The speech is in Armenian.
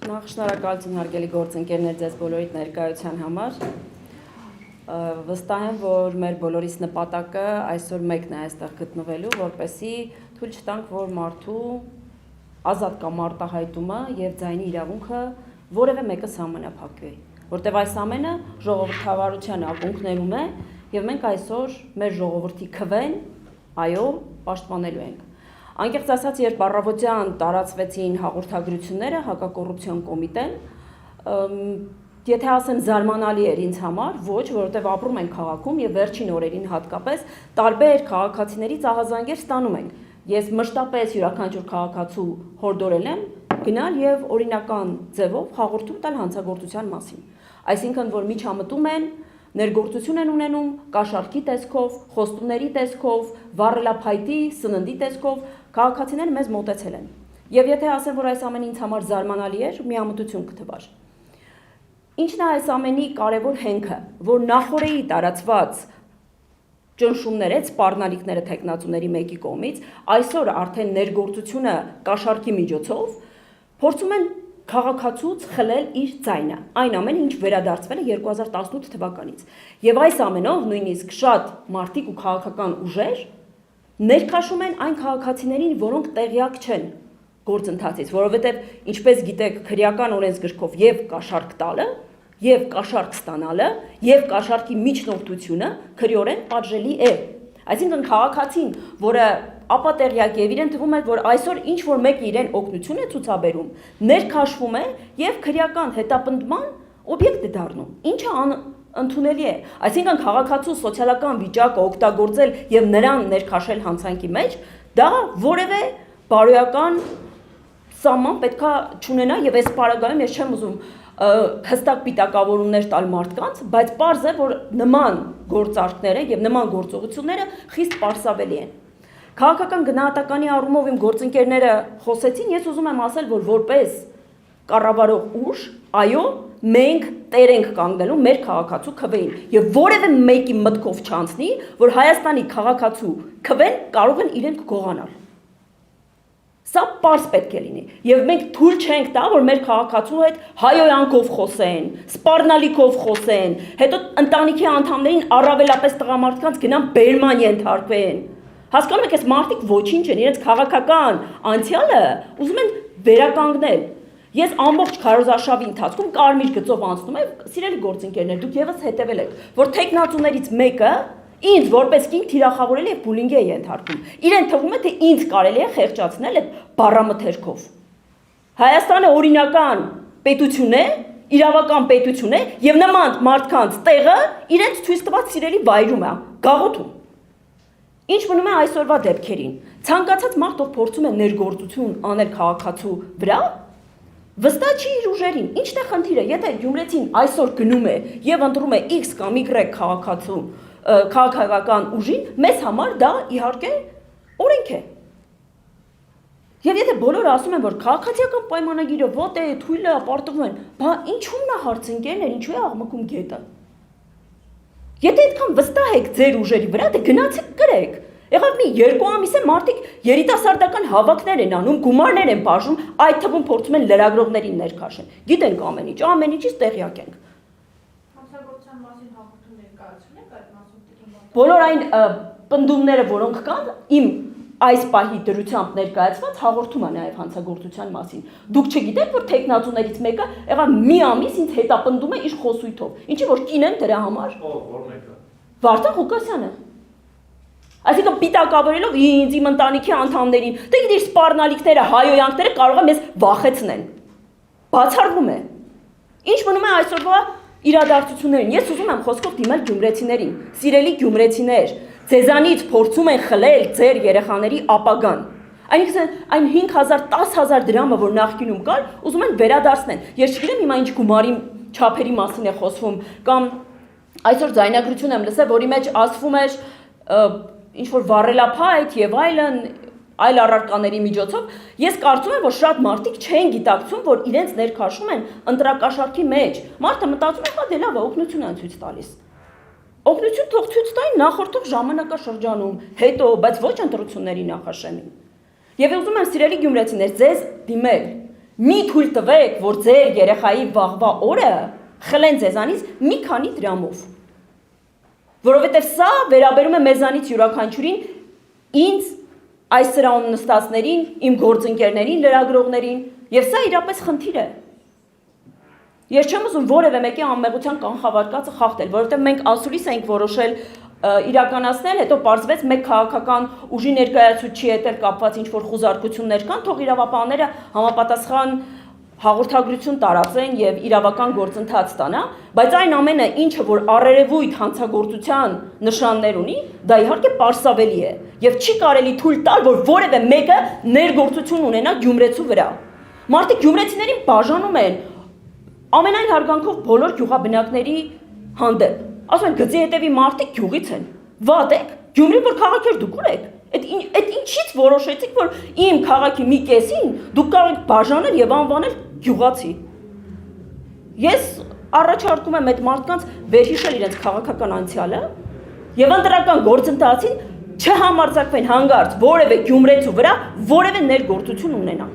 Նախ շնորհակալություն հարգելի գործընկերներ ձեզ բոլորիդ ներկայության համար։ Վստահ եմ, որ մեր բոլորիս նպատակը այսօր մեկն է այստեղ գտնվելու, որպեսզի թույլ չտանք, որ մարդու ազատ կամ արտահայտումը եւ ձայնի իրավունքը որևէ մեկը սահմանափակվի, որտեղ այս ամենը ժողովրդավարության ակունքներում է եւ մենք այսօր մեր ժողովրդի քվեն, այո, պաշտպանելու ենք։ Անկեղծ ասած, երբ առավոտյան տարածվեցին հաղորդագրությունները հակակոռուպցիոն կոմիտեն, եթե ասեմ զարմանալի էր ինձ համար, ոչ, որովհետև ապրում ենք քաղաքում եւ վերջին օրերին հատկապես տարբեր քաղաքացիներից ահազանգեր ստանում ենք։ Ես մշտապես յուրաքանչյուր քաղաքացու հորդորել եմ գնալ եւ օրինական ձևով հաղորդում տալ հանցագործության մասին։ Այսինքն, որ միջամտում են ներգործություն են ունենում կաշառքի տեսքով, խոստումների տեսքով, վառելափայտի, սննդի տեսքով, քաղաքացիները մեզ մոտեցել են։ Եվ եթե ասեմ, որ այս ամենը ինձ համար զարմանալի էր, միամտություն կթվար։ Ինչն է այս ամենի կարևոր հենքը, որ նախորդի տարածված ճնշումները, սպառնալիքները տեխնացուների մեկի կողմից, այսօր արդեն ներգործությունը կաշառքի միջոցով փորձում են քաղաքացուց խլել իր ձայնը, այն ամենը, ինչ վերադարձվել է 2018 թվականից։ Եվ այս ամենով նույնիսկ շատ մարդիկ ու քաղաքական ուժեր ներքաշում են այն քաղաքացիներին, որոնք տեղյակ չեն գործընթացից, որովհետև ինչպես գիտեք, քրեական օրենսգրքով եւ կաշառք տալը, եւ կաշառք ստանալը, եւ կաշառքի միջնորդությունը քրեորեն պատժելի է։ Այսինքն քաղաքացին, որը ապատեղյակ եւ իրեն թվում է, որ այսօր ինչ որ մեկը իրեն օգնություն է ցուցաբերում, ներքաշվում է եւ քրեական հետապնդման օբյեկտ է դառնում, ինչը ընդունելի է։ Այսինքն քաղաքացու սոցիալական վիճակը օգտագործել եւ նրան ներքաշել հանցանքի մեջ, դա որևէ բարոյական սահման պետքա չունենա եւ այս պարագայում ես չեմ ուզում հստակ պիտակավորումներ տալ մարդկանց, բայց պարզ է, որ նման գործարքները եւ նման գործողությունները խիստ պարսավելի են։ Քաղաքական գնահատականի առումով իմ գործընկերները խոսեցին, ես ուզում եմ ասել, որ որպես կառավարող ուժ, այո, մենք տեր ենք կանգնելու մեր քաղաքացու քվեին եւ որևէ մեկի մտքով չանցնի, որ Հայաստանի քաղաքացու քվեն կարող են իրենք գողանալ։ Սա պարզ պետք է լինի, եւ մենք թույլ չենք տա, որ մեր քաղաքացու հետ հայոյանքով խոսեն, սպառնալիքով խոսեն, հետո ընտանիքի անդամներին առավելապես տղամարդկանց գնան բերման ենթարկվեն։ Հասկանում եք, այս մարդիկ ոչինչ են, իրենց քաղաքական անցյալը ուզում են վերականգնել։ Ես ամբողջ քարոզարշավի ընթացքում կարմիր գծով անցնում եմ, սիրելի գործընկերներ, դուք եւս հետևել եք, որ տեխնացուներից մեկը ինձ որպես կին թիրախավորել եւ բուլինգ է ենթարկում։ Իրեն թվում է, թե ինձ կարելի է խեղճացնել այդ բառամթերքով։ Հայաստանը օրինական պետություն է, իրավական պետություն է եւ նման մարդկանց տեղը իրենց ցույց տված սիրելի վայրում է, գաղութում։ Ինչ մնում է այսօրվա դեպքերին։ Ցանկացած մարդ, ով փորձում է ներգործություն անել քաղաքացու վրա, վստահ չի իր ուժերին։ Ինչն է խնդիրը, եթե Գյումրեցին այսօր գնում է եւ ընտրում է X կամ Y քաղաքացու քաղաքական ուժին, մեզ համար դա իհարկե օրենք է։ Եվ եթե բոլորը ասում են, որ քաղաքացիական պայմանագիրը ոտ է, թույլ է, պարտվում են, բա ինչու՞մն է հարցընկերներ, ինչու է աղմկում գետը։ Եթե այդքան վստահ եք ձեր ուժերի վրա, դե գնացեք գրեք։ Եղավ մի 2 ամիս է մարդիկ երիտասարդական հավաքներ են անում, գումարներ են բաժում, այդ թվում փորձում են լրագրողներին ներքաշեն։ Գիտենք ամեն ինչից տեղյակ ենք։ Հանցագործության մասին հաղորդում ներկայացրել եք այդ մասով։ Բոլոր այն պնդումները, որոնք կան, իմ այս պահի դրությամբ ներկայացված հաղորդում է նաև հանցագործության մասին։ Դուք չգիտեք, որ տեխնացուներից մեկը եղավ մի ամիս ինձ հետապնդում է իր խոսույթով։ Ինչի որ կին եմ դրա համար։ Ո՞ր մեկը։ Վարդան Ղուկասյանը։ Այսինքն պիտակավորելով ինձ իմ ընտանիքի անդամներին, դե գիտես սպառնալիքները, հայոյանքները կարող է մեզ վախեցնեն։ Բացառվում է։ Ինչ մնում է այսօրվա իրադարձություններին։ Ես ուզում եմ խոսքով դիմել գյումրեցիներին։ Սիրելի գյումրեցիներ, ձեզանից փորձում են խլել ձեր երեխաների ապագան։ Այնինքն այն 5000, 10000 դրամը, որ նախկինում կար, ուզում են վերադարձնել։ Ես չգիտեմ հիմա ինչ գումարի չափերի մասին է խոսվում, կամ այսօր ձայնագրություն եմ լսել, որի մեջ ասվում էր ինչ որ վառելափայտ եւ այլ առարկաների միջոցով, ես կարծում եմ, որ շատ մարդիկ չեն գիտակցում, որ իրենց ներքաշում են ընտրակաշառքի մեջ։ Մարդը մտածում է, հա դե լավ է, օգնություն են ցույց տալիս։ Օգնություն թող ցույց տային նախորդող ժամանակաշրջանում, հետո, բայց ոչ ընտրությունների նախաշեմին։ Եվ ուզում եմ սիրելի գյումրեցիներ, ձեզ դիմել մի թույլ տվեք, որ ձեր երեխայի վաղվա օրը խլեն ձեզանից մի քանի դրամով։ Որովհետև սա վերաբերում է մեզանից յուրաքանչյուրին, ինձ, այս սրահում նստածներին, իմ գործընկերներին, լրագրողներին, եւ սա իրապես խնդիր է։ Ես չեմ ուզում որևէ մեկի անմեղության կանխավարկածը խախտել, որովհետև մենք ասուլիս ենք որոշել իրականացնել, հետո պարզվեց մեկ քաղաքական ուժի ներկայացուցիչի հետ էլ կապված ինչ-որ խուզարկություններ կան, թող իրավապահները համապատասխան հաղորդագրություն տարածեն եւ իրավական գործընթաց տանա, բայց այն ամենը, ինչը որ առերևույթ հանցագործության նշաններ ունի, դա իհարկե պարսավելի է եւ չի կարելի թույլ տալ, որ որևէ մեկը ներգործություն ունենա Գյումրեցու վրա։ Մարդիկ գյումրեցիներին բաժանում են ամենայն հարգանքով բոլոր գյուղաբնակների հանդեպ։ Ասում են գծի հետևի մարդիկ գյուղից են։ Վատ եք, Գյումրի որ քաղաքեր դուք ուր եք։ Այդ ինչից որոշեցիք, որ իմ քաղաքի մի կեսին դուք կարող եք բաժանել եւ անվանել գյուղացի։ Ես առաջարկում եմ այդ մարդկանց վերհիշել իրենց քաղաքական անցյալը եւ ընտրական գործընթացին չհամարձակվեն հանգարց որևէ գյումրեցու վրա որևէ ներգործություն ունենա։